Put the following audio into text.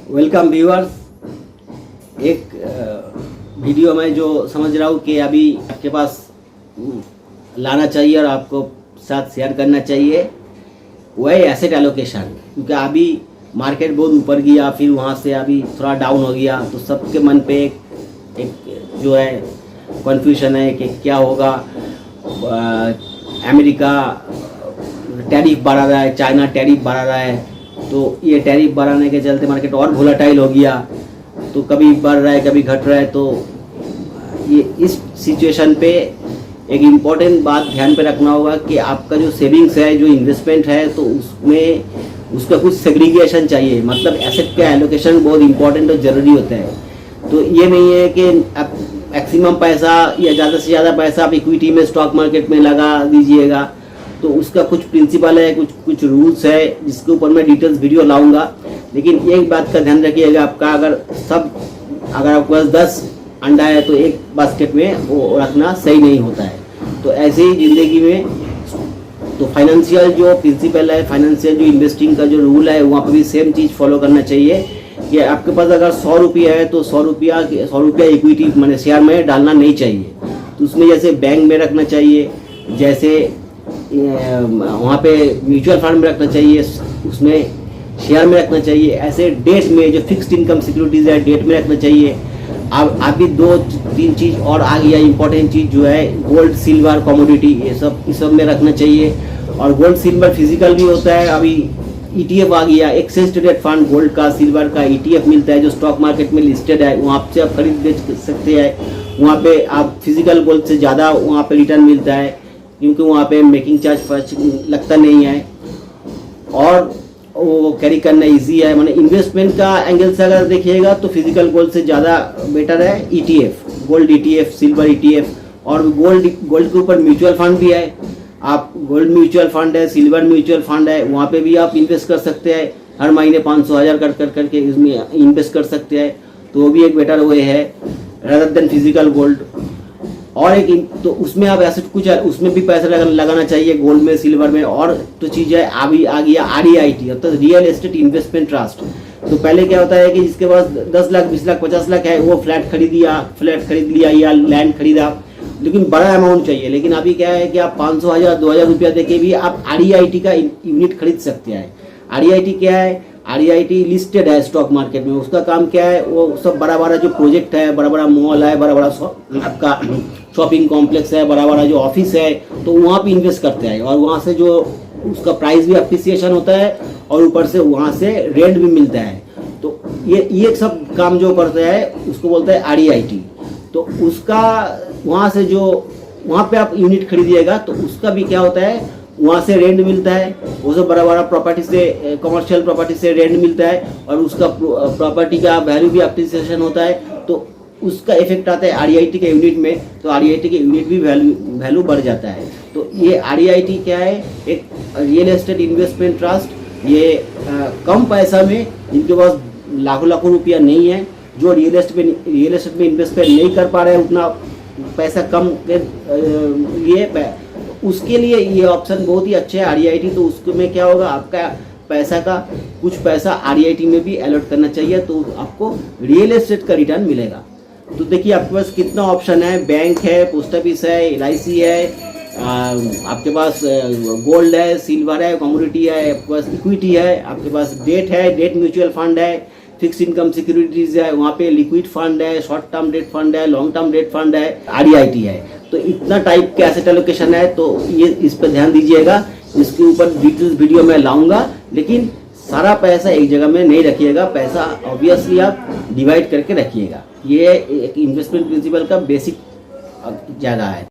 Welcome viewers. एक video में जो समझ रहा हूँ कि अभी आपके पास लाना चाहिए और आपको साथ शेयर करना चाहिए, वह है एसेट एलोकेशन। क्योंकि अभी मार्केट बहुत ऊपर गया, फिर वहाँ से अभी थोड़ा डाउन हो गया, तो सबके मन पे एक जो है कन्फ्यूजन है कि क्या होगा। अमेरिका टैरिफ बढ़ा रहा है, चाइना टैरिफ बढ़ा रहा है, तो ये टैरिफ बढ़ाने के चलते मार्केट और वोलेटाइल हो गया, तो कभी बढ़ रहा है कभी घट रहा है। तो ये इस सिचुएशन पे एक इम्पॉर्टेंट बात ध्यान पे रखना होगा कि आपका जो सेविंग्स है, जो इन्वेस्टमेंट है, तो उसमें उसका कुछ सेग्रीगेशन चाहिए। मतलब एसेट का एलोकेशन बहुत इंपॉर्टेंट और ज़रूरी होता है। तो ये नहीं है कि आप मैक्सिमम पैसा या ज़्यादा से ज़्यादा पैसा आप इक्विटी में, स्टॉक मार्केट में लगा दीजिएगा। तो उसका कुछ प्रिंसिपल है, कुछ रूल्स है, जिसके ऊपर मैं डिटेल्स वीडियो लाऊंगा। लेकिन एक बात का ध्यान रखिएगा, आपका अगर आपके पास 10 अंडा है तो एक बास्केट में वो रखना सही नहीं होता है। तो ऐसे ही ज़िंदगी में तो फाइनेंशियल जो प्रिंसिपल है, फाइनेंशियल जो इन्वेस्टिंग का जो रूल है, वहाँ पर भी सेम चीज़ फॉलो करना चाहिए कि आपके पास अगर 100 रुपया है तो 100 रुपया इक्विटी मैंने शेयर में डालना नहीं चाहिए। तो उसमें जैसे बैंक में रखना चाहिए, जैसे वहाँ पे म्यूचुअल फंड में रखना चाहिए, उसमें शेयर में रखना चाहिए। ऐसे डेट में जो फिक्स्ड इनकम सिक्योरिटीज़ है, डेट में रखना चाहिए। अब अभी 2-3 चीज़ और आ गया इंपॉर्टेंट चीज़, जो है गोल्ड, सिल्वर, कमोडिटी, इस सब में रखना चाहिए। और गोल्ड सिल्वर फिजिकल भी होता है। अभी ETF आ गया, एक्सचेंज ट्रेडेड फंड, गोल्ड का, सिल्वर का ETF मिलता है जो स्टॉक मार्केट में लिस्टेड है, वहाँ से आप खरीद बेच सकते हैं। वहाँ पे आप फिजिकल गोल्ड से ज़्यादा वहाँ पे रिटर्न मिलता है, क्योंकि वहाँ पे मेकिंग चार्ज लगता नहीं है और वो कैरी करना इजी है। माने इन्वेस्टमेंट का एंगल से अगर देखिएगा तो फिजिकल गोल्ड से ज़्यादा बेटर है ETF, gold ETF, silver ETF। और गोल्ड के ऊपर म्यूचुअल फंड भी है। आप गोल्ड म्यूचुअल फंड है, सिल्वर म्यूचुअल फंड है, वहाँ पे भी आप इन्वेस्ट कर सकते हैं। हर महीने 500,000 करके इसमें इन्वेस्ट कर सकते हैं। तो वो भी एक बेटर वे है रादर देन फिजिकल गोल्ड। और एक तो उसमें आप ऐसे कुछ उसमें भी पैसा लगाना चाहिए, गोल्ड में, सिल्वर में। और तो चीज़ है अभी आ गया REIT, तो रियल एस्टेट इन्वेस्टमेंट ट्रस्ट। तो पहले क्या होता है कि जिसके पास 10 लाख, 20 लाख, 50 लाख है, वो फ्लैट खरीद लिया या लैंड खरीदा, लेकिन बड़ा अमाउंट चाहिए। लेकिन अभी क्या है कि आप 500,000, 2,000 रुपया देके भी आप REIT का यूनिट खरीद सकते हैं। REIT क्या है? REIT लिस्टेड है स्टॉक मार्केट में। उसका काम क्या है? वो सब बड़ा जो प्रोजेक्ट है, बड़ा मॉल है, बड़ा आपका शॉपिंग कॉम्प्लेक्स है, बड़ा जो ऑफिस है, तो वहाँ पे इन्वेस्ट करते हैं। और वहाँ से जो उसका प्राइस भी अप्रिसिएशन होता है और ऊपर से वहाँ से रेंट भी मिलता है। तो ये सब काम जो करता है उसको बोलते हैं REIT। तो उसका वहाँ से जो वहाँ पे आप यूनिट खरीदिएगा तो उसका भी क्या होता है, वहाँ से रेंट मिलता है। वो सब बड़ा प्रॉपर्टी से, कमर्शियल प्रॉपर्टी से रेंट मिलता है और उसका प्रॉपर्टी का वैल्यू भी अप्रिसिएशन होता है। तो उसका इफेक्ट आता है REIT के यूनिट में, तो REIT के यूनिट भी वैल्यू बढ़ जाता है। तो ये REIT क्या है? एक रियल एस्टेट इन्वेस्टमेंट ट्रस्ट। ये कम पैसा में, जिनके पास लाखों रुपया नहीं है, जो रियल एस्टेट में इन्वेस्टमेंट नहीं कर पा रहे हैं, उतना पैसा कम के लिए, उसके लिए ये ऑप्शन बहुत ही अच्छे है REIT। तो उसमें क्या होगा, आपका पैसा का कुछ पैसा REIT में भी अलॉट करना चाहिए, तो आपको रियल एस्टेट का रिटर्न मिलेगा। तो देखिए आपके पास कितना ऑप्शन है, बैंक है, पोस्ट ऑफिस है, LIC है, आपके पास गोल्ड है, सिल्वर है, कमोडिटी है, आपके पास इक्विटी है, आपके पास डेट है, डेट म्यूचुअल फंड है, फिक्स इनकम सिक्योरिटीज है, वहाँ पे लिक्विड फंड है, शॉर्ट टर्म डेट फंड है, लॉन्ग टर्म डेट फंड है, REIT है। तो इतना टाइप के एसेट एलोकेशन है। तो ये इस पर ध्यान दीजिएगा, इसके ऊपर डिटेल्स वीडियो में लाऊंगा। लेकिन सारा पैसा एक जगह में नहीं रखिएगा, पैसा ऑब्वियसली आप डिवाइड करके रखिएगा। ये एक इन्वेस्टमेंट प्रिंसिपल का बेसिक जगह है।